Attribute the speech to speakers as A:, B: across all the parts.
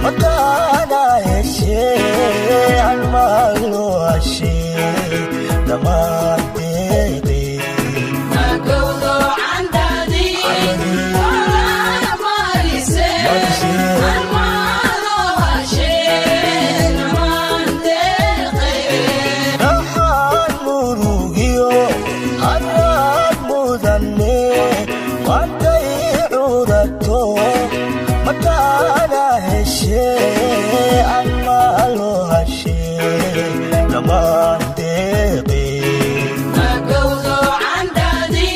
A: مكانا الشيء المالو الشيء لما تيجي
B: أقوله عن دادي ولا مارسي المالو الشيء لما تيجي
A: نحن مروجيو حنان مذني وانتي عودتو مكانا الشيء المالو الشيء لما تيجي
B: أقوله عن دادي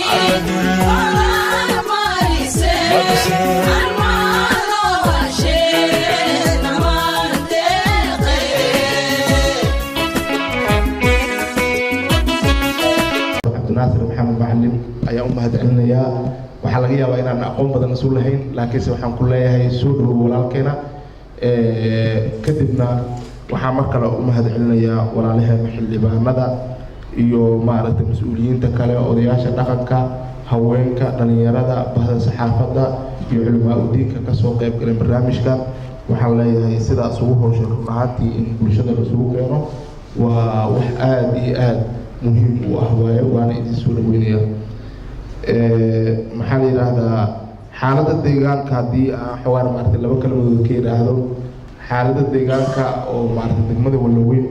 B: ولا مارسي المالو الشيء لما تيجي
C: cabdinaasir maxamed macalin ayaa u mahadcelinayaa waxaa laga yaabaa inaan aqoon badan isu lahayn laakiinse waxaan ku leeyahay soo dhowow walaalkeena kadibna waxaa mar kale u mahadcelinayaa walaalaheena xildhibaanada iyo maaragtay mas-uuliyiinta kale odayaasha dhaqanka haweenka dhalinyarada bahda saxaafadda iyo culimaa udiinka kasoo qayb galay barnaamijkan waxaan leeyahay sidaas ugu howshay run ahaantii in bulshada lasugu keeno waa wax aada iyo aada muhiim u ah waaye waana idin soo dhaweynaya maxaa la yidhaahdaa xaaladda deegaanka haddii aan xawaar maaragtay laba kalamadooda ka yidhaahdo xaaladda deegaanka oo maaragtay degmada Walaweyn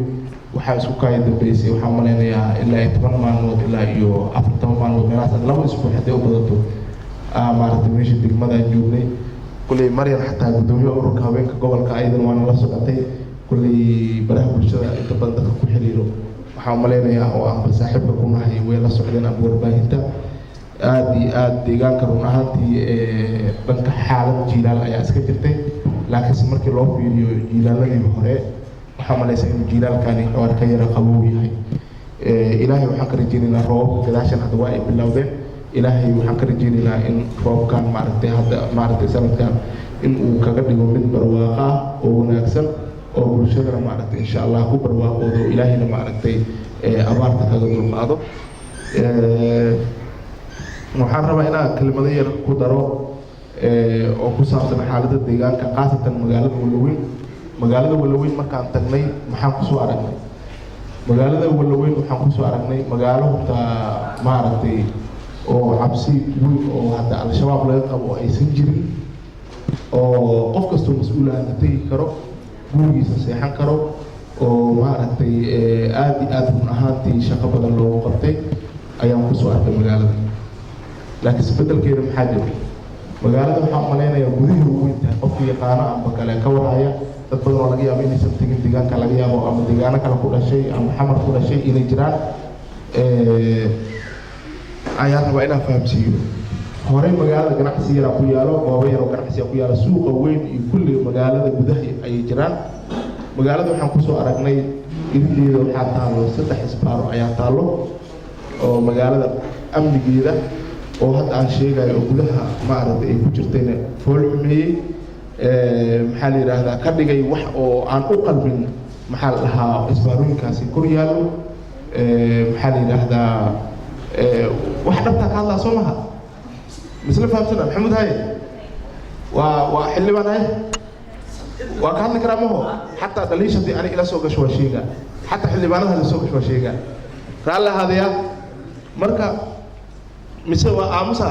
C: waxaa isku kaya dambeysay waxaan malaynayaa ilaa 10 maalmood ilaa iyo 40 maalmood meelahaas laba isbuuc haddii u badato maaragtay meesha degmada aan joognay kulley Maryan xataa gudoomiyaha ururka haweenka gobolka aydan waana la socotay kulley baraha bulshada inta badan dadka ku xiriiro waxaan malaynayaa oo aan saaxiibka ku nahay way la socdeen ama warbaahinta aad iyo aad deegaanka run ahaantii dhanka xaalad jiilaal ayaa iska jirtay laakiinse markii loo fiiriyo jiilaaladii hore waxaa malaysaa inuu jiilaalkani xawar ka yara qabow yahay ilaahay waxaan ka rajeynaynaa roob gadaashan hadda waa ay bilowdeen ilaahay waxaan ka rajeynaynaa in roobkan maaragtay hadda maaragtay sanadkan in uu kaga dhigo mid barwaaqo ah oo wanaagsan oo bulshadana maaragtay insha Allah ku barwaaqoodo ilaahayna maaragtay abaarta kaga dulqaado waxaan rabaa inaan kelmado yar ku daro oo ku saabsan xaaladda deegaanka qaasatan magaalada Walaweyn markaan tagnay maxaan ku soo aragnay magaalada Walaweyn waxaan ku soo aragnay magaalo horta maaragtay oo cabsi weyn oo hadda al-shabaab laga qabo aysan jirin oo qof kastoo mas'uul ah tagi karo gurigiisa seexan karo oo maaragtay aad iyo aad run ahaantii shaqo badan loogu qabtay ayaan ku soo arkay magaalada laakiin isbedelkeeda maxaa jira magaalada waxaan malaynayaa gudihii ugu weyn tahay qofkii yaqaano amba kale ka warhaya dad badan oo laga yaabo inaysan tegin deegaanka laga yaabo ama deegaano kale ku dhashay ama xamar ku dhashay inay jiraan ayaan rabaa inaan fahamsiiyo horey magaalada ganacsi yara ku yaalo goobo yar oo ganacsi ku yaalo suuqa weyn iyo kulli magaalada gudaha ayay jiraan magaalada waxaan ku soo aragnay irideeda waxaa taalo 3 isbaaro ayaa taalo oo magaalada amnigeeda oo hadda aan sheegayo oo gudaha maaragtay ay ku jirtayna fool xumeeyey maxaa la yidhaahdaa ka dhigay wax oo aan u qalbin maxaa la dhahaa isbaarooyinkaasi kor yaallo maxaa la yidhaahdaa wax dhabtaa ka hadlaa soo maha misle fahamsana maxamuud haye waa xildhibaan haye waa ka hadli karaa maho xataa dhaliish haddii ani ila soo gasho waa sheegaa xataa xildhibaanada la soo gasho waa sheegaa raalli ahaadaya marka mise waa aamusa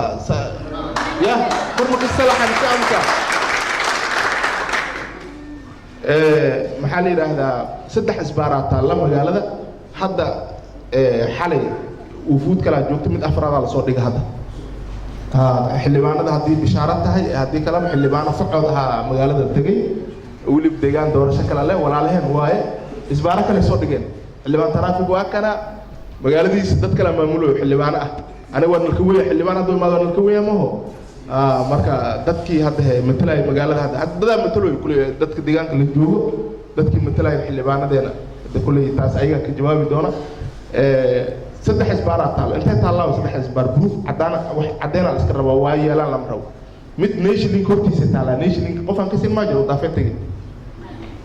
C: ya marma kasalaxa mise aamusa maxaa la yidhaahdaa 3 isbaaraa taalla magaalada hadda xalay wufuud kalaa joogta mid afraadaa lasoo dhiga hadda xildhibaanada haddii bishaaro tahay haddii kaleba xildhibaano facoood ahaa magaalada tegay weliba deegaan doorasho kale leh walaalaheen waaye isbaaro kale soo dhigeen xildhibaan taraafig waa kana magaaladiisa dad kale maamulayo xildhibaano ah aniga waa nalka weya xildhibaan hadduu imaado nalka weya maho marka dadkii hadda matalaya magaalada hadda dadaa mataloy kuley dadka deegaanka la joogo dadkii matalaya xildhibaanadeena hadda kuley taas ayaga ka jawaabi doona 3 isbaaraa taalo intee taallaa 3 isbaar proof caddeena la iska rabaa waa yeelaan lama rabo mid nation link hortiisa taallaa nation link qofaan ka siin maa jiro daafee tegin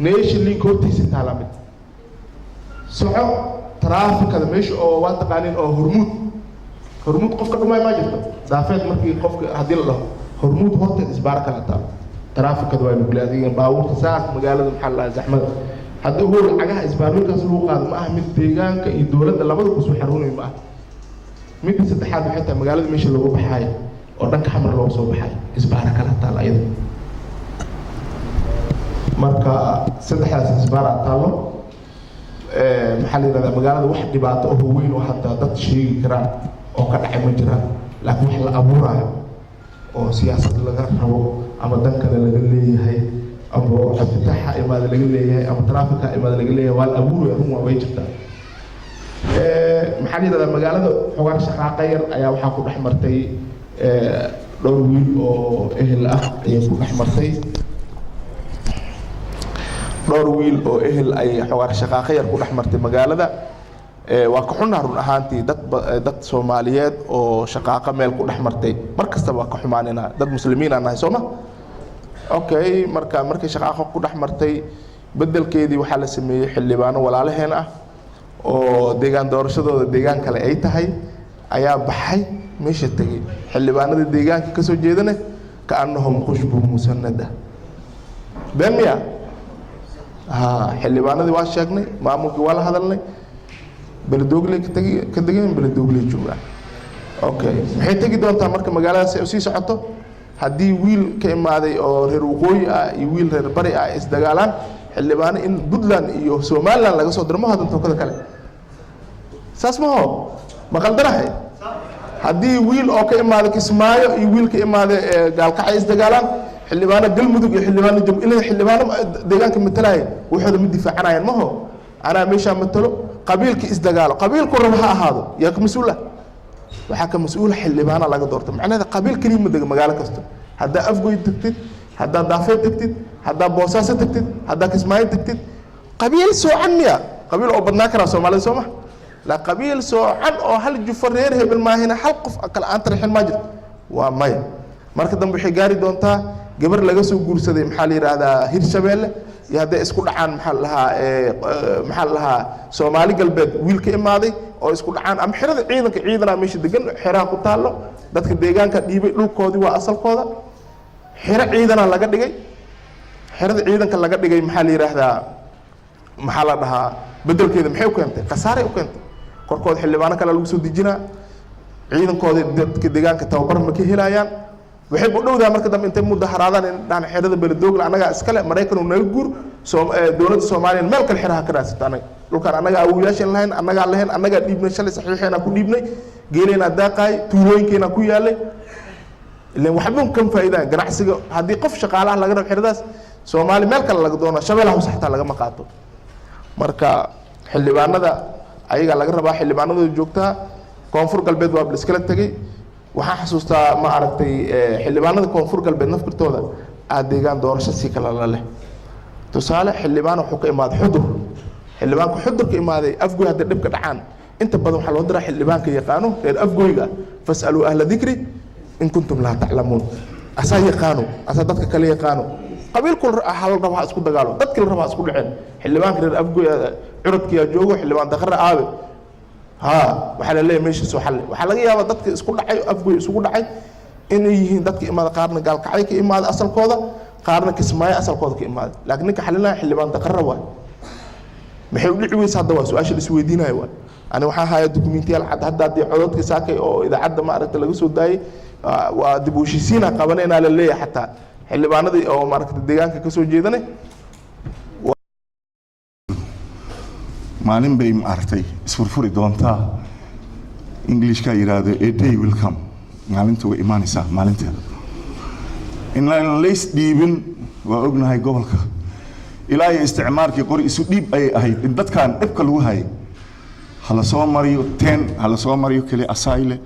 C: nation link hortiisa taallaa mid soco taraafikada meesha oo waa taqaaniin oo hormuud qofka dhumay ma jirto daafeed markii qofka haddii la dhaho hormuud horteed isbaar kale taalo taraafikada waa nuglaadiin baabuurta saas magaalada maxaa la zaxmada hadda hool lacagaha isbaarooyinkaas lagu qaado ma aha mid deegaanka iyo dowladda labada kusoo xaruunay ma aha midda saddexaad waxay tahay magaalada meesha lagu baxaayo oo dhanka xamar looga soo baxayo isbaara kala taalla iyada marka saddexdaas isbaara taalo maxaa la yidhahdaa magaalada wax dhibaato oo weyn oo hadda dad sheegi karaan oo ka dhacay ma jiraan laakiin wax la abuuraayo oo siyaasad laga rabo ama dan kale laga leeyahay ama cabditaxa imaada laga leeyahay ama traafika imaada laga leeyahay waa la abuuraya run waa way jirtaa maxaa la yidhahdaa magaalada xogaan shaqaaqa yar ayaa waxaa ku dhex martay dhowr wiil oo ehel ah ayay ku dhex martay dhowr wiil oo ehel ay xogaan shaqaaqa yar ku dhex martay magaalada waa ka xunaa run ahaantii dad Soomaaliyeed oo shaqaaqa meel ku dhex martay mar kasta waa ka xumaanina dad muslimiin aan nahay Sooma okay markay shaqaaqa ku dhex martay bedelkeedii waxaa la sameeyay xildhibaano walaalaheen ah oo deegaan doorashadooda deegaan kale ay tahay ayaa baxay meesha tagay xildhibaanada deegaanka ka soo jeedana ka annahum khushbu musannada bamiya xildhibaanadii waa sheegnay maamulkii waa la hadalnay baladogle ka degeen baladogle joogaan okay maxay tagi doontaa marka magaaladaas ay sii socoto haddii wiil ka imaaday oo reer waqooyi ah iyo wiil reer bari ah isdagaalaan xildhibaano in Puntland iyo Somaliland laga soo dirmo hadan tookada kale saas ma ho ma qaldarahay haddii wiil oo ka imaaday Kismaayo iyo wiil ka imaaday gaalkacay isdagaalaan xildhibaano galmudug iyo xildhibaano jubbaland xildhibaano deegaanka matalaya waxooda mid difaacanayaan ma ho ana meesha matalo qabiilka isdagaalo qabiilku raba ha ahaado yaa ka mas'uul ah waxa ka mas'uul xildhibaano laga doorto macnaheedu qabiil kaliya ma magaalo kasta hadda afgoy tagtid hadda daafeed tagtid hadda boosaaso tagtid hadda Kismaayo tagtid qabiil soocan miya qabiil oo badnaa kara Soomaaliya Sooma la qabiil soocan oo hal jufar reer hebel ma ahina hal qof kala aan tarixin ma jirto waa may marka dambe waxay gaari doontaa gabar laga soo guursaday maxaa la yiraahdaa Hirshabeelle iyo hadday isku dhacaan maxaa lahaa Soomaali galbeed wiil ka imaaday oo isku dhacaan ama xirada ciidana meesha degan xiraha ku taalo dadka deegaanka dhiibay dhulkoodii waa asalkooda xira ciidana laga dhigay xirada ciidanka laga dhigay maxaa la yiraahdaa maxaa la dhahaa bedelkeeda maxay u keentay qasaare u keentay korkood xildhibaano kale lagu soo dejinaa ciidankooda dadka deegaanka tababar ma ka helayaan waxay u dhowdaa marka dambe intay mudaharaadaan in dhan xirada baladogle anaga iskale Mareykan uu naga guur dowladda Soomaaliya meel kale xiraha ka raasata anaga dhulkan anaga awooyaashan lahayn anaga dhiibnay shalay saxiixeena ku dhiibnay geeleena daaqay tuulooyinkeena ku yaalay ileen waxba kan faa'iidaan ganacsiga hadii qof shaqaalaha laga rabo xiradaas Soomaali meel kale laga doono shabeelaha u saxta laga maqaato marka xildhibaanada ayaga laga rabaa xildhibaanada joogtaa koonfur galbeed waa iskala tagay waxaan xasuustaa ma aragtay xildhibaanada koonfur galbeed naftirtooda aad deegaan doorasho si kala leh tusaale xildhibaan wuxuu ka imaaday xudur xildhibaanku xudur ka imaaday afgoy hadda dhibka dhacaan inta badan waxa loo diraa xildhibaanka yaqaano reer afgoyga fasalu ahla dhikri in kuntum la ta'lamun asa yaqaano asa dadka kale yaqaano qabiilku hal raba isku dagaalo dadka raba isku dhaceen xildhibaanka reer afgoy curadkiya joogo xildhibaan daqar aabe waxa la leeyahay meesha soo xal waxa laga yaabaa dadka isku dhacay afgoy isugu dhacay inay yihiin dadka imaada qaarna gaalkacay ka imaada asalkooda qaarna Kismaayo asalkooda ka imaada laakiin ninka xalinaa xildhibaan daqar waa maxay u dhici weysaa hadda waa su'aasha la isweydiinayo waa ani waxa hayaa dokumentiyaal cad hadda codadka saakay oo idaacadda ma aragtay laga soo daayay waa dib u heshiisiina qabanayna la leeyahay xataa xildhibaanadii oo ma aragtay deegaanka ka soo jeedanay
D: maalin bay maartay isfurfuri doontaa Englishka yiraahdo a day will come maalintu way imaanaysaa maalinteeda in lays dhiibin waa ognahay gobolka ilaa iyo isticmaalkii qori isu dhiib ay ahayd in dadkan dhibka lagu hayay hala soo mariyo kale asayle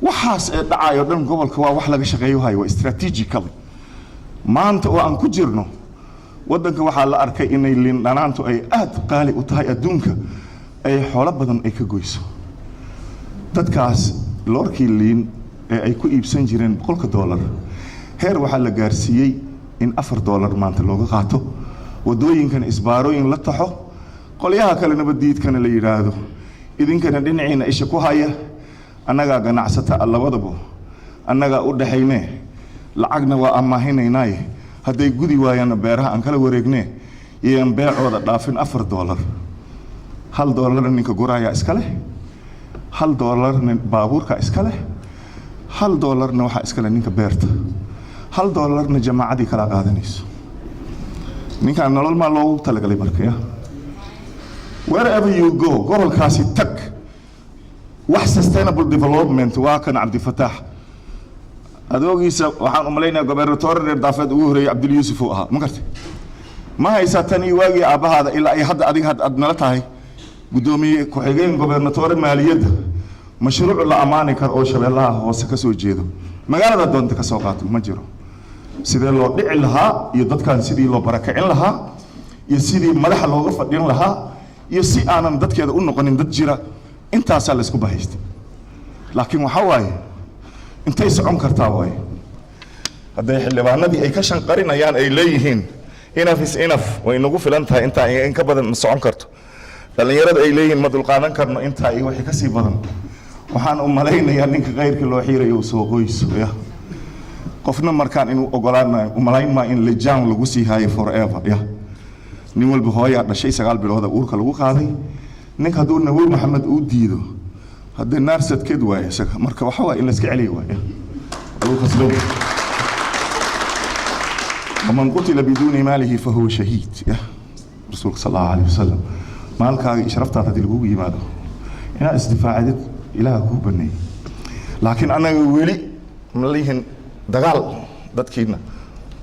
D: waxaas ee dhacayo dhan gobolka waa wax laga shaqeeyo hay waa strategically maanta oo aan ku jirno wadanka waxaa la arkay inay liin dhanaantu ay aad qaali u tahay adduunka ay xoolo badan ay ka goyso dadkaas loorkii liin ee ay ku iibsan jireen $100 heer waxaa la gaarsiiyey in $4 maanta looga qaato wadooyinkan isbaarooyin la taxo qolyaha kale nabadiidkana la yiraahdo idinkana dhinaciina isha ku haya annaga ganacsata labadaba annaga u dhaxaynay lacagna waa amaahinaynaay hadday gudi waayaan beeraha aan kala wareegnee iyaan beecooda dhaafin $4 $1 ninka guraayaa iska leh $1 baabuurka iska leh $1 waxaa iska leh ninka beerta $1 jamaacadii kala qaadanayso ninkaan nolol maa loogu talagalay markaya wherever you go gobolkaasi tag wax sustainable development waa kan Cabdifataax adoogiisa waxaan u malaynayaa gobernatoor reer daafeed ugu horeeyay Cabdul Yuusuf oo ahaa ma gartay ma haysa tan iyo waagii aabahaada ilaa ay hadda adiga had nala tahay gudoomiye ku xigeen gobernatoor maaliyadda mashruuc la amaani karo oo shabeellaha hoose ka soo jeedo magaalada doonta ka soo qaato ma jiro sidee loo dhici lahaa iyo dadkan sidii loo barakicin lahaa iyo sidii madaxa looga fadhin lahaa iyo si aanan dadkeeda u noqonin dad jira intaasaa la isku bahaystay laakiin waxa waaye intay socon kartaa waaye hadday xildhibaanadii ay ka shanqarinayaan ay leeyihiin enough is enough way nagu filan tahay intaa in ka badan ma socon karto dhalinyarada ay leeyihiin ma dulqaadan karno intaa iyo wixii ka sii badan waxaan u malaynayaa ninka qayrka loo xiirayo soo qoyso ya qofna markaan inuu ogolaanayo u malayn maa in lejaan lagu sii haayo forever ya nin walba hooyaa dhashay 9 bilood uurka lagu qaaday ninka hadduu Nabi Maxamed uu diido haddii naarsad ked waaye isaga marka waxa waa in la iska celiyo waaye uu khaslow ومن قتل بدون ماله فهو شهيد يا رسول صلى الله عليه وسلم مالك شرفت هذه الجوج ماذا هنا استفاعت إلى كوبني لكن أنا ولي مليهن دجال دتكينا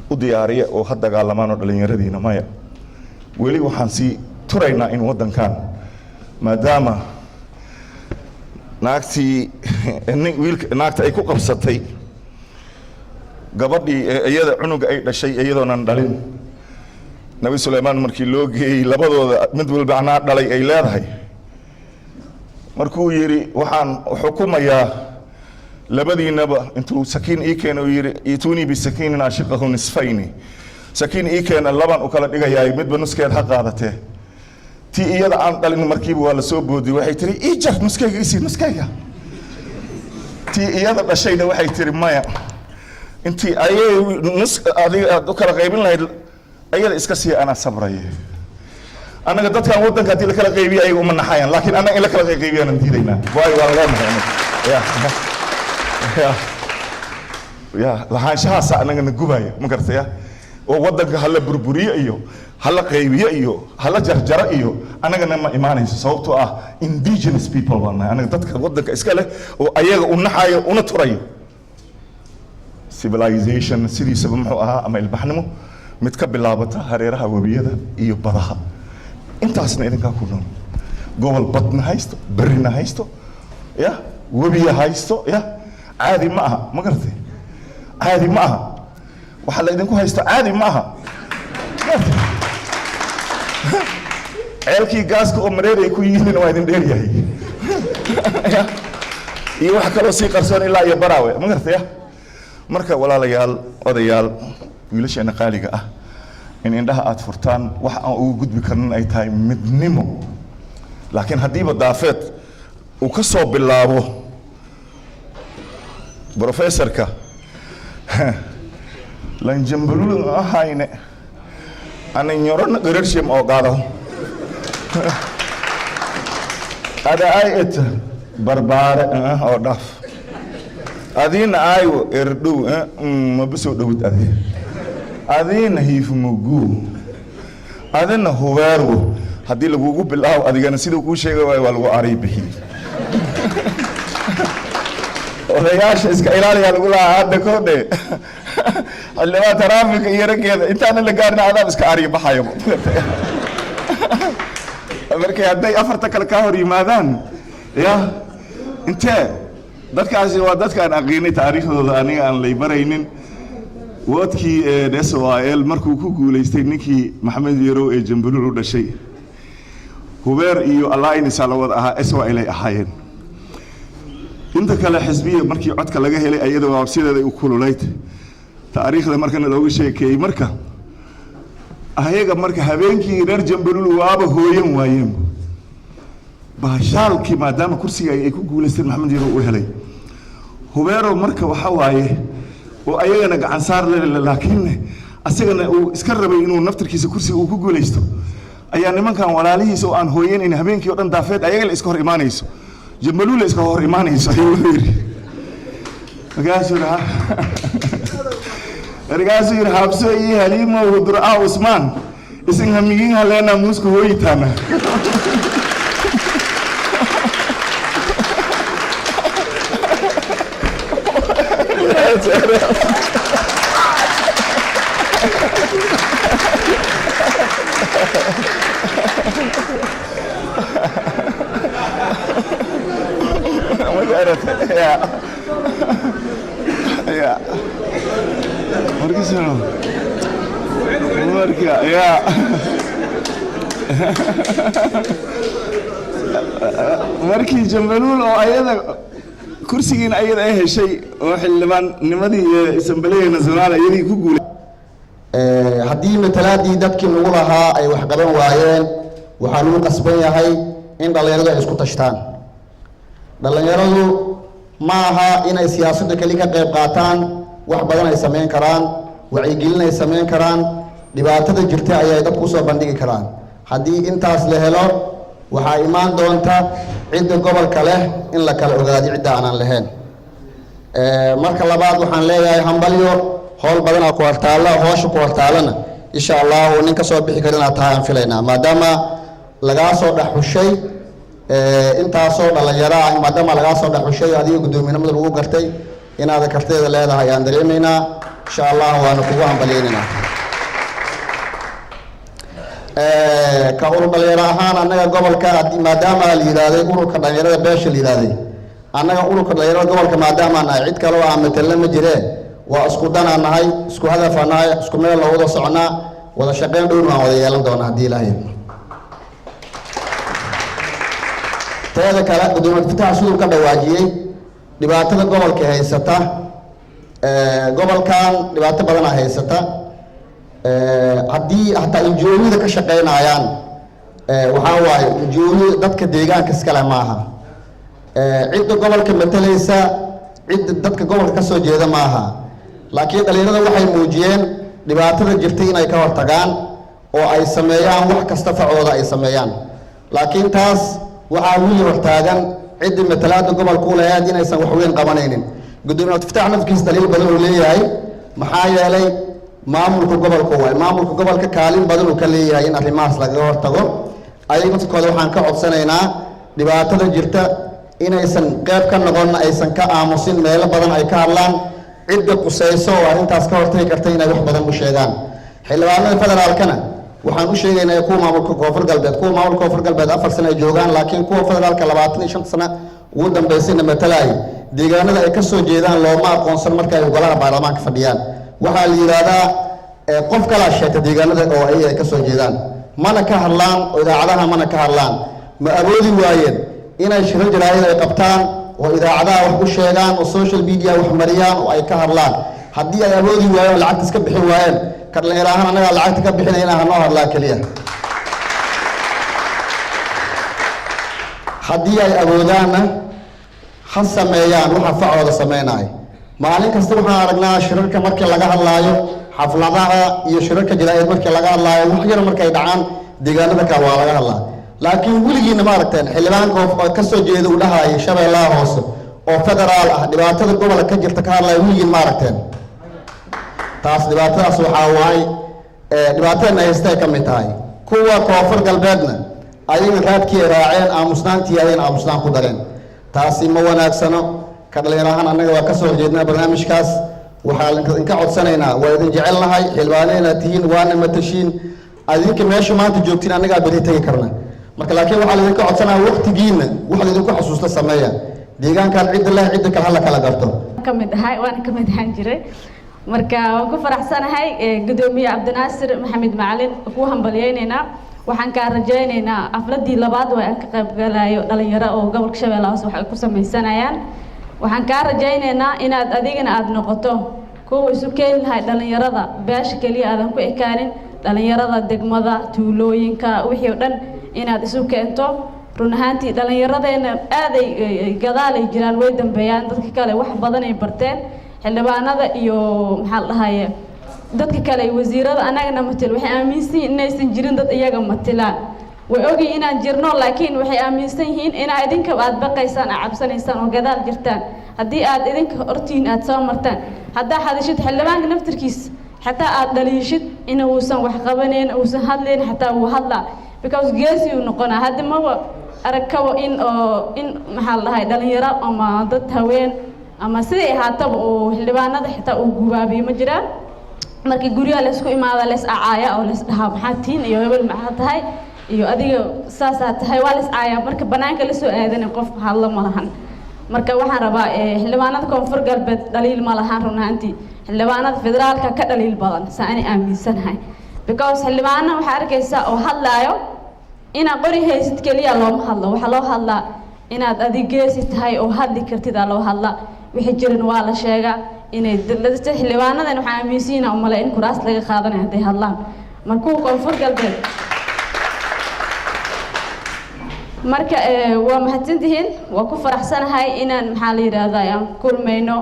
D: وديارية وحد دجال ما نقول لين ردينا مايا ولي وحنسي ترينا إن ودن كان ما دام ناكتي إن ويل ناكت أي كوكب ستي gabadhii iyada cunuga ay dhashay iyadoonan dhalin Nabi Suleymaan markii loo geeyay labadooda mid walba anaa dhalay ay leedahay markuu yiri waxaan xukumayaa labadiinaba intuu sakiin ii keeno yiri ituni bi sakiinin ashiqahu nisfayni sakiin ii keena laban u kala dhigayaa midba nuskeed ha qaadatee tii iyada aan dhalin markiiba waa la soo boodi waxay tiri ii jar nuskeyga isi nuskeyga tii iyada dhashayna waxay tiri maya intii ayay nus adiga u kala qaybin lahayd ayada iska sii ana sabraye anaga dadkan wadanka hadii la kala qaybiyo ay uma naxayaan laakiin anaga in la kala qaybiyaan diidaynaa way waa laga naxay ya lahaanshahaas anaga nagubaya ma gartaya oo wadanka hala burburiyo iyo hala qaybiyo iyo hala jarjaro iyo anaga ma iimaanayso sababtoo ah indigenous people wana anaga dadka wadanka iska leh oo ayaga u naxayo una turayo civilization sidii sabab muxuu ahaa ama ilbaxnimo mid ka bilaabata hareeraha wabiyada iyo badaha intaasna idinka ku nool gobol badna haysto barina haysto ya wabiya haysto ya caadi ma aha ma gartay caadi ma aha waxa la idinku haysto caadi ma aha ceelkii gaaska oo mareeray ku yihiin waa idin dheer yahay iyo wax kale oo sii qarsoon ilaa iyo baraawe ma gartay marka walaalayaal odayaal wiilasheena qaaliga ah in indhaha aad furtaan wax aan ugu gudbi karnin ay tahay midnimo laakiin hadiiba daafeed uu ka soo bilaabo professorka lan jambalul ahayne ana nyoron garashim oo qaado ada ayat barbaare oo dhaf adina ayo erdu ma biso dhawid adina hiifmugu adina huwaarwo hadii lagu bilaaw adigana sidoo ku sheegay waa lagu aray bixi odayaasha iska ilaaliya lagu laa hadda koodhe allaba taraafika iyo rageeda intaana la gaarna adaab iska aray baxayo markay hadday afarta kale ka hor yimaadaan ya intee dadkaasi waa dadkaan aqoonay taariikhdooda aniga aan lay baraynin wadkii SOAL markuu ku guuleystay ninkii Maxamed Yarow ee Jambalul u dhashay Hubeer iyo Alain Salawad aha SOAL ay ahaayeen inta kale xisbiga markii codka laga helay ayada waabsideeda u kululeyd taariikhda markana looga sheekeeyay marka ayaga marka habeenkii reer Jambalul waaba hooyan waayeen baashaalkii maadaama kursiga ay ku guuleysteen Maxamed Yarow u helay Hubeero marka waxa waaye oo ayagana gacan saar leh laakiin asagana uu iska rabay inuu naftirkiisa kursiga uu ku guulaysto ayaa nimankan walaalihiisa oo aan hooyanayn habeenkii oo dhan daafeed ayaga la iska hor imaanayso jambaluul la iska hor imaanayso ayuu yiri markaasuu yiri habso iyo haliimo hudraa usmaan isin hamigin haleena muusku hooyitaana ya markii jambaluul oo ayada kursigiina ayada ay heshay oo xildhibaannimadii Assembly National ayadii ku guulay
E: haddii matalaadii dadkii nagu lahaa ay wax qaban waayeen waxaa lagu qasban yahay in dhalinyaradu ay isku tashtaan dhalinyaradu ma aha inay siyaasadda kali ka qayb qaataan wax badan ay sameyn karaan wacyigelin ay sameyn karaan dhibaatada jirta ayay dadku soo bandhigi karaan haddii intaas la helo waxaa imaan doonta cidda gobolka leh in la kala ogaado cidda aanan lahayn marka labaad waxaan leeyahay hambalyo howl badan ku hortaala hoosha ku hortaalana insha Allah nin ka soo bixi karina taan filayna maadaama laga soo dhaxushay intaasoo dhalinyaro ah maadaama laga soo dhaxushay adiga gudoominimada lagu gartay inaad karteeda leedahay aan dareemeynaa insha Allah waana kugu hambalyeynaa ka urur dhalinyaro ahaan annaga gobolka maadaama la yiraahday ururka dhalinyarada beesha la yiraahday annaga ururka dhalinyarada gobolka maadaama aan cid kale oo aan metelna ma jireen waa isku danaanahay isku hadafanahay isku meel la wada soconaa wada shaqeyn dhow aan wada yeelan doonaa hadii Ilaahay teeda kale gudoomiyaha fitaha sidoo ka dhawaajiyay dhibaatada gobolka haysata gobolkan dhibaato badan haysata haddii hataa injoonida ka shaqeynayaan waxaa waaye injoonida dadka deegaanka iska leh maaha cidda gobolka matalaysa cidda dadka gobolka ka soo jeeda maaha laakiin dhalinyarada waxay muujiyeen dhibaatada jirtay inay ka hortagaan oo ay sameeyaan wax kasta facooda ay sameeyaan laakiin taas waxaa wili hortaagan cidda matalaada gobolka u leeyahay inaysan wax weyn qabanaynin gudoomiyaha fitaha nafkiisa daliil badan uu leeyahay maxaa yeelay maamulka gobolka waa maamulka gobolka kaalin badan uu ka leeyahay in arrimahaas laga hortago ayaga dadkooda waxaan ka codsanaynaa dhibaatada jirta inaysan qayb ka noqon aysan ka aamusin meelo badan ay ka hadlaan cidda qusayso oo arrintaas ka hortagi karta inay wax badan u sheegaan xildhibaanada federaalkana waxaan u sheegaynaa kuwa maamulka koonfur galbeed 4 sano ay joogaan laakiin kuwa federaalka 25 sano ugu dambeysayna matalay deegaanada ay ka soo jeedaan looma aqoonsan marka ay golaha baarlamaanka fadhiyaan waxaa la yiraahdaa qof kala sheegta deegaanada oo ay ka soo jeedaan mana ka hadlaan oo idaacadaha mana ka hadlaan ma awoodi waayeen inay shirar jaraa'id ay qabtaan oo idaacadaha wax u sheegaan oo social media wax mariyaan oo ay ka hadlaan haddii ay awoodi waayeen lacagta iska bixin waayeen kadhalin ahaan anaga lacagta ka bixinayna hanoo hadlaa kaliya haddii ay awoodaanna ha sameeyaan waxa facooda sameynaya maalin kasta waxaan aragnaa shirarka markii laga hadlaayo xafladaha iyo shirarka jaraa'id markii laga hadlaayo wax yar markay dhacaan deegaanada kale waa laga hadlaa laakiin weligiina ma aragteen xildhibaanka oo ka soo jeeda u dhahaayay Shabeellaha Hoose oo federaal ah dhibaatada gobolka ka jirta ka hadlaya weligiin ma aragteen taas dhibaatadaas waxaa waay dhibaatada haystay ka mid tahay kuwa koonfur galbeedna ayaga raadkii raaceen aamusnaantii ayeen aamusnaan ku dareen taasi ma wanaagsano ka dhalinyarahan annaga waa ka soo jeednaa barnaamijkaas waxaan ka codsanaynaa waa idin jecelnahay xildhibaanayna tihiin waana matashiin adinka meesha maanta joogtiin annaga bari tagi karna marka laakiin waxaa idin ka codsanaa waqtigiina waxa idin ku xasuusta sameeya deegaankan cid leh cid kale hala kala garto
F: kamid ahay waan kamid ahaan jiray marka waan ku faraxsanahay gudoomiye Cabdinaasir Maxamed Macalin ku hambalyeynayna waxaan ka rajaynaynaa afladii labaad oo aan ka qayb galayo dhalinyaro oo gobolka Shabeellaha Hoose wax ay ku sameysanayaan waxaan ka rajaynaynaa inaad adigana aad noqoto kuwa isu keen lahay dhalinyarada beesha kaliya aadan ku ekaanin dhalinyarada degmada tuulooyinka wixii oo dhan inaad isu keento run ahaantii dhalinyaradeenna aad ay gadaal ay jiraan way dambeeyaan dadka kale wax badan ay barteen xildhibaanada iyo maxaa la dhahaye dadka kale ay wasiirada anagana matal waxay aaminsan yihiin inaysan jirin dad iyaga matalaan way ogi inaan jirno laakiin waxay aaminsan yihiin in idinka aad baqaysaan aad cabsanaysaan oo gadaal jirtaan haddii aad idinka hortiin aad soo martaan haddaa hadashid xildhibaanka naftirkiis xataa aad dhaliishid in uusan wax qabaneyn uusan hadlayn xataa uu hadlaa because geesi uu noqonaa hadda maba aragkabo in maxaa la dhahay dhalinyaro ama dad haween ama siday ahaataba oo xildhibaanada xitaa uu gubaabiyo ma jiraan markii guryaha la isku imaada la is acaaya oo la is dhahaa maxaa tiin iyo hebel maxaa tahay iyo adiga saasaa tahay waa la is caaya marka banaanka la soo aadanay qof hadlo ma lahan marka waxaan rabaa xildhibaanada koonfur galbeed dhaliil ma lahan run ahaantii xildhibaanada federaalka ka dhaliil badan saa ani aaminsanahay because xildhibaana waxaa arkaysaa oo hadlaayo inaad qori haysid keliya looma hadlo waxaa loo hadlaa inaad adig geesi tahay oo hadli kartidaa loo hadlaa wixii jirin waa la sheegaa inay xildhibaanadan waxaa aaminsiina umale in kuraas laga qaadanayo hadday hadlaan markuu koonfur galbeed marka waa mahadsantihiin waa ku faraxsanahay inaan maxaa la yidhaahdaa aan kulmayno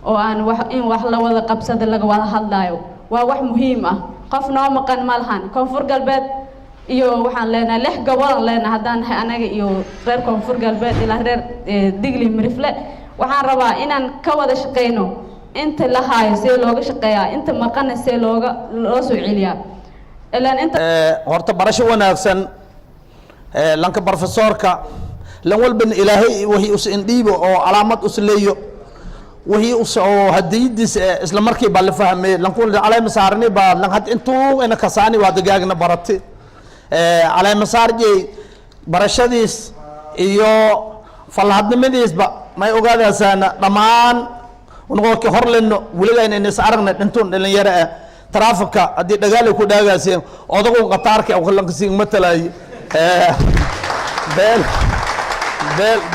F: oo aan in wax la wada qabsada laga wada hadlaayo waa wax muhiim ah qof noo maqan ma lahan koonfur galbeed iyo waxaan leenahay 6 gobolaan leenahay haddaan nahay anaga iyo reer koonfur galbeed ilaa reer digli mirifle waxaan rabaa inaan ka wada shaqeyno inta la haayo see looga shaqeeyaa inta maqana see loo soo celiyaa ilaan inta
G: horta barasho wanaagsan lanka professorka lan walban ilaahay wixii us indhiibo oo calaamad us leeyo wixii us oo hadiyadiis isla markii baa la fahmay lanku calay masaarni baa lan had intuu ina kasaani waa dagaagna barate calay masaarjay barashadiis iyo falhadnimadiisba may ogaadaasana dhammaan unqoolkii hor leno weliga inayna is aragna dhintuun dhalinyaro ah taraafika haddii dhagaal ay ku dhaagaaseen odagu qataarka oo lankasiin matalaaye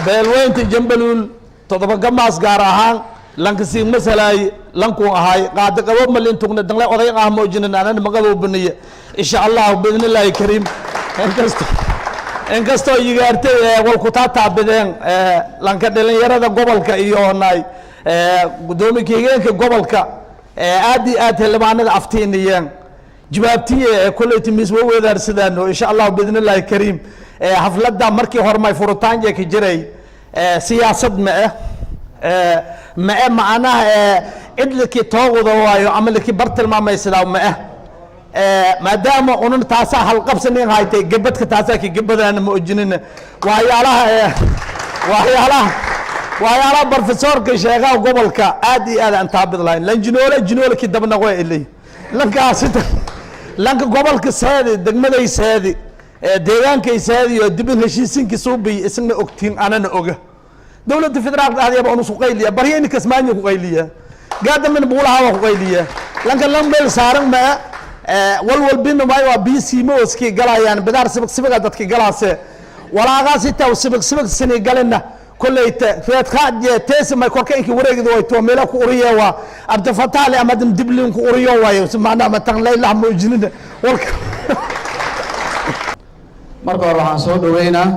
G: beelweynta jambaluul todoba gamaas gaar ahaan lankasiin masalaaye lankuu ahaay qaada qabo malintugna dangle oday ah moojinin anana magabo baniye insha allah باذن الله كريم inkastoo yigaartay walku taataabideen lanka dhalinyarada gobolka iyo naay gudoomiyaha gobolka aad iyo aad xildhibaanada aftiinayeen jawaabtiye kuleyti mis weedaarsadano insha Allah باذن الله كريم xafladda markii hormay furitaan ka jiray siyaasad ma macnaha idliki toogooda waayo amalki bartilmaameysada ma maadaama unan taasa hal qabsanin haytay gabadka taasa ki gabadana ma ojinina waxyaalaha professorka sheegaha gobolka aad iyo aad aan taabid lahayn lan jinoole ki dabna way ilay lanka gobolka saadi degmaday saadi deegaankay saadi iyo dibin heshiisinki suubi isna ogtiin anana oga dawladda federaalka aadiyaba unu suqayliya bariyeen kasmaanya ku qayliya gaadamin buulaha ku qayliya lanka lambel saaran ma walwalbina ma waa BC mooski galayaan bidaar sibig dadka galaase walaaqaas inta sibig sini galina kullayta reed qaadje teesi ma korka inki wareegdo way to meela ku uriyo waa abda fataali ama diblin ku uriyo waayo sumaana ma tan leeylah muujinida walka
H: marka hore waxaan soo dhaweynaa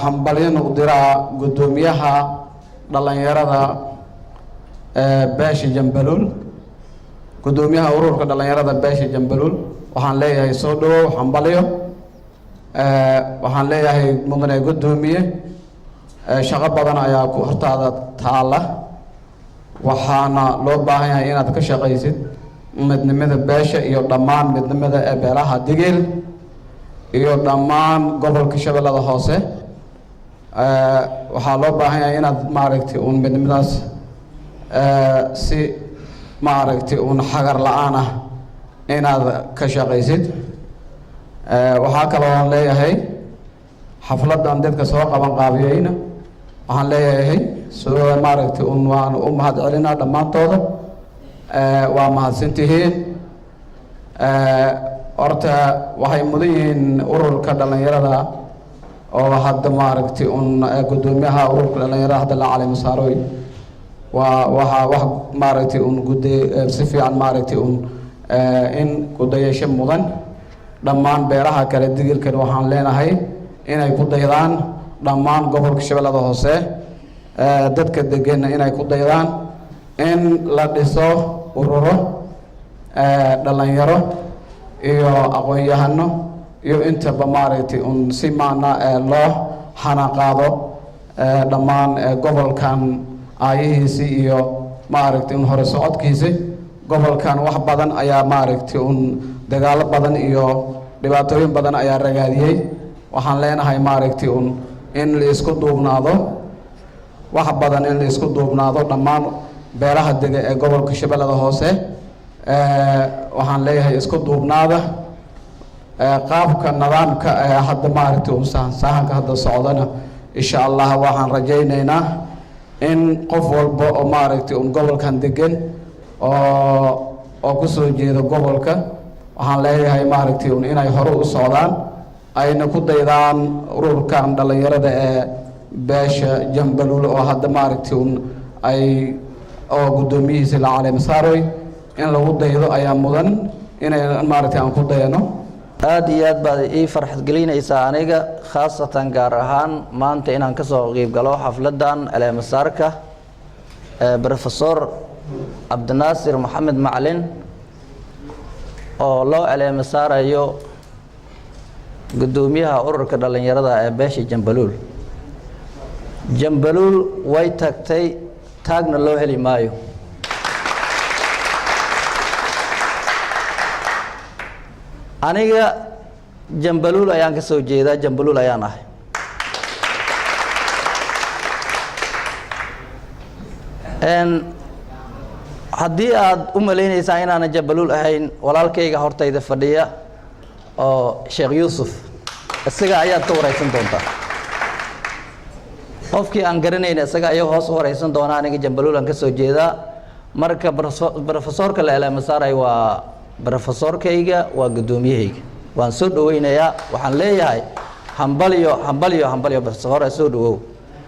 H: xambalin u diraa gudoomiyaha dhalinyarada beesha Jambaluul gudoomiyaha ururka dhalinyarada beesha Jambaluul waxaan leeyahay soo dhawow xambaliyo waxaan leeyahay mudane gudoomiye shaqo badan ayaa ku hortaada taala waxaana loo baahan yahay inaad ka shaqaysid midnimada beesha iyo dhammaan midnimada beelaha digil iyo dhammaan gobolka Shabeellada Hoose waxaa loo baahan yahay inaad maaragtay midnimadaas si maaragtay xagar la'aan ah inaad ka shaqaysid waxaa kaloo aan leeyahay xafladan dadka soo qaban qaabiyayna waxaan leeyahay soo maaragtay waan u mahad celinaa dhammaantooda waa mahadsantihiin horta waxay mudan yihiin ururka dhalinyarada oo hadda maaragtay gudoomiyaha ururka dhalinyarada hadda la cali masaaroy wax maaragtay guday si fiican maaragtay in gudayasho mudan dhammaan beeraha kala digilkan waxaan leenahay inay ku daydaan dhammaan gobolka Shabeellada Hoose dadka degan inay ku daydaan in la dhiso ururo dhalinyaro iyo aqoon-yahano iyo intaba maaragtay un si maana loo xanaqaado dhammaan gobolkan aayihiisi iyo maaragtay un hore socodkiisi gobolkan wax badan ayaa maaragtay un dagaalo badan iyo dhibaatooyin badan ayaa ragaadiyey waxaan leenahay maaragtay un in la isku duubnaado wax badan in la isku duubnaado dhammaan beelaha dega ee gobolka Shabeellada Hoose waxaan leeyahay isku duubnaada qaabka nidaamka hadda maaragtay un sahanka hadda socdana insha Allah waxaan rajaynaynaa in qof walba oo maaragtay un gobolkan degan oo ku soo jeeda gobolka waxaan leeyahay maaragtay un inay hore u socdaan ayna ku daydaan ururkan dhalinyarada ee beesha Jambaluul oo hadda maaragtay un ay oo gudoomiyihiisa la caleema saaray in lagu daydo ayaa mudan inay maaragtay aan ku dayano
I: aad iyo aad baad ii farxad gelinaysaa aniga khaasatan gaar ahaan maanta inaan ka soo qayb galo xafladan caleema saarka Professor Cabdinaasir Maxamed Macalin oo loo caleema saarayo gudoomiyaha ururka dhalinyarada ee beesha Jambaluul way tagtay taagna loo heli maayo aniga Jambaluul ayaan ka soo jeedaa Jambaluul ayaan ahay haddii aad u maleynaysaan inaan Jambaluul ahayn walaalkayga hortayda fadhiya oo Sheekh Yuusuf isaga ayaad ka wareysan doontaa qofkii aan garanayn isaga ayaa hoos u wareysan doona aniga Jambaluul aan ka soo jeedaa marka professorka la caleema saaray waa professorkayga waa gudoomiyahayga waan soo dhaweynayaa waxaan leeyahay hambalyo professor soo dhawow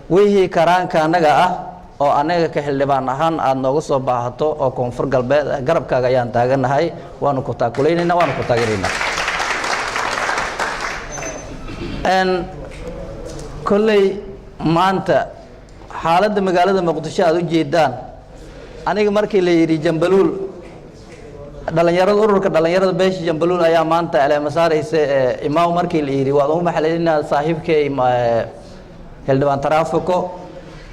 I: wixii karaanka anaga ah oo anaga ka xildhibaan ahaan aad nooga soo baahato oo koonfur galbeed garabkaaga ayaan taaganahay waanu ku taakuleynaa waanu ku taageeraynaa kolley maanta xaaladda magaalada Muqdisho aad u jeedaan aniga markii la yiri Jambaluul dhalinyarada ururka dhalinyarada beesha Jambaluul ayaa maanta caleema saaraysa imaam markii la yiri waa uma xaleynaa saaxiibkay xildhibaan taraafiko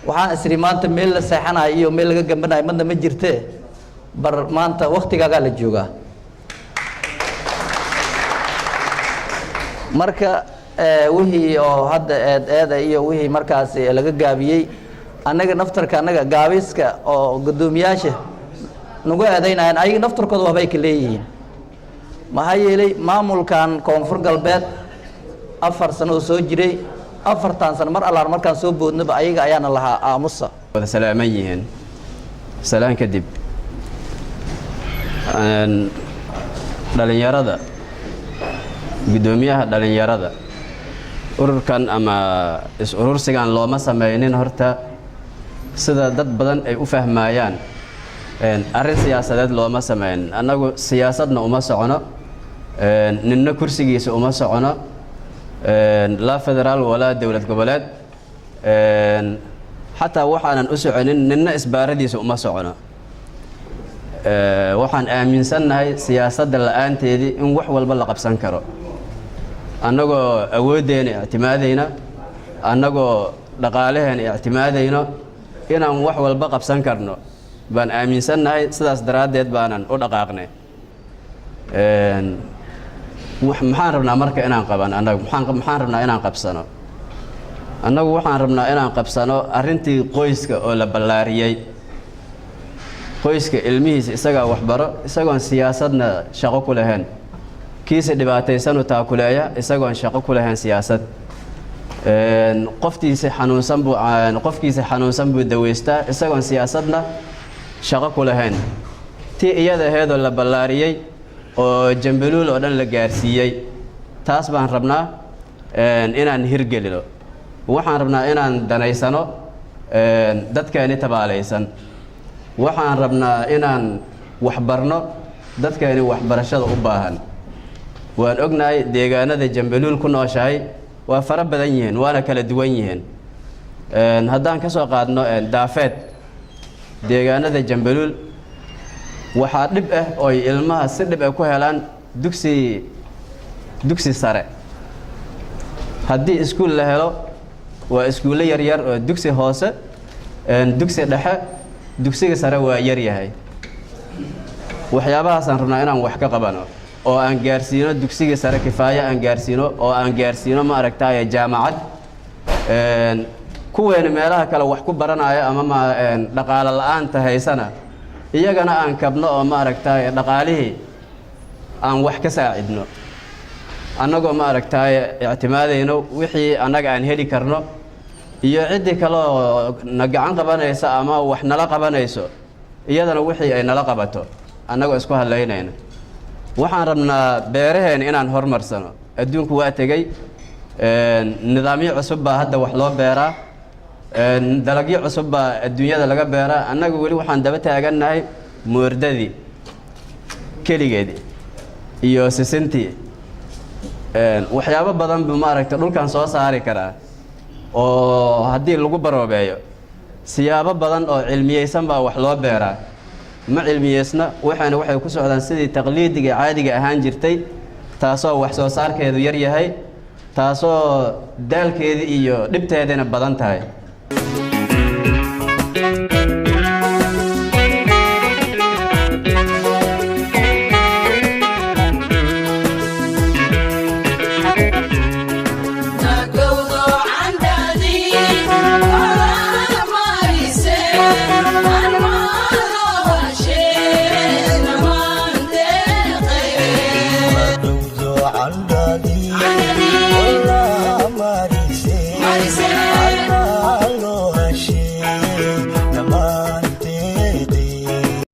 I: waxaan isri maanta meel la seexanayo iyo meel laga gambanayo madna ma jirtee bar maanta waqtigaaga la joogaa marka wixii oo hadda eeda iyo wixii markaas laga gaabiyay anaga naftarka anaga gaabiska oo gudoomiyaasha nagu eedaynayaan ayaga naftarkooda waxbay ka leeyihiin maxaa yeelay maamulkan koonfur galbeed 4 sano oo soo jiray 4 sano mar allaar markaan soo boodnaba ayaga ayaana lahaa aamusa
J: wada salaaman yihiin salaan kadib dhalinyarada gudoomiyaha dhalinyarada ururkan ama is-urursigan looma sameeynin horta sida dad badan ay u fahmayaan arrin siyaasadeed looma sameyn annagu siyaasadna uma socono ninna kursigiisa uma socono la federaal walaa dowlad goboleed xataa waxaanan u soconin ninna isbaaradiisa uma socono waxaan aaminsannahay siyaasadda la'aanteedii in wax walba la qabsan karo annagoo awooddeena ictimaadayna annagoo dhaqaalaheena ictimaadayno inaan wax walba qabsan karno baan aaminsannahay sidaas daraaddeed baanan u dhaqaaqnay maxaan rabnaa marka inaan qaban annagu maxaan rabnaa inaan qabsano annagu waxaan rabnaa inaan qabsano arrintii qoyska oo la ballaariyey qoyska ilmihiisa isagaa waxbaro isagoon siyaasadna shaqo ku lahayn kiisa dhibaataysanu taakuleeya isagoon shaqo ku lahayn siyaasad qofkiisa xanuunsan buu daweystaa isagoon siyaasadna shaqo ku lahayn tii iyada aheedoo la ballaariyey oo Jambaluul oo dhan la gaarsiiyey taas baan rabnaa inaan hirgelino waxaan rabnaa inaan danaysano dadkeeni tabaalaysan waxaan rabnaa inaan waxbarno dadkeeni waxbarashada u baahan waan ognahay deegaanada Jambaluul ku nooshahay waa fara badan yihiin waana kala duwan yihiin haddaan ka soo qaadno daafeed deegaanada Jambaluul waxaa dhib ah oo ilmaha si dhib ay ku helaan dugsi sare haddii iskuul la helo waa iskuulle yaryar oo dugsi hoose dugsi dhexe dugsiga sare waa yar yahay waxyaabahaasaan rabnaa inaan wax ka qabano oo aan gaarsiino dugsiga sare kifaayo aan gaarsiino oo aan gaarsiino ma aragtaaye jaamacad kuweena meelaha kale wax ku baranayo ama dhaqaale la'aanta haysana iyagana aan kabno oo ma aragtaaye dhaqaalihii aan wax ka saacidno annagoo ma aragtaaye ictimaadayno wixii annaga aan heli karno iyo ciddii kaleoo na gacan qabanaysa ama wax nala qabanayso iyadana wixii ay nala qabato annagoo isku hadlaynayna waxaan rabnaa beeraheena inaan horumarsano adduunku waa tegey nidaamyo cusub baa hadda wax loo beeraa dalagyo cusub baa adduunyada laga beeraa annaga weli waxaan daba taagannahay moordadii keligeedii iyo sisintii waxyaabo badan buu maaragtay dhulkan soo saari karaa oo haddii lagu baroobeeyo siyaabo badan oo cilmiyeysan baa wax loo beeraa ma cilmiyeysna waxaana waxay ku socdaan sidii taqliidiga caadiga ahaan jirtay taasoo wax soo saarkeedu yar yahay taasoo daalkeedii iyo dhibteedina badan tahay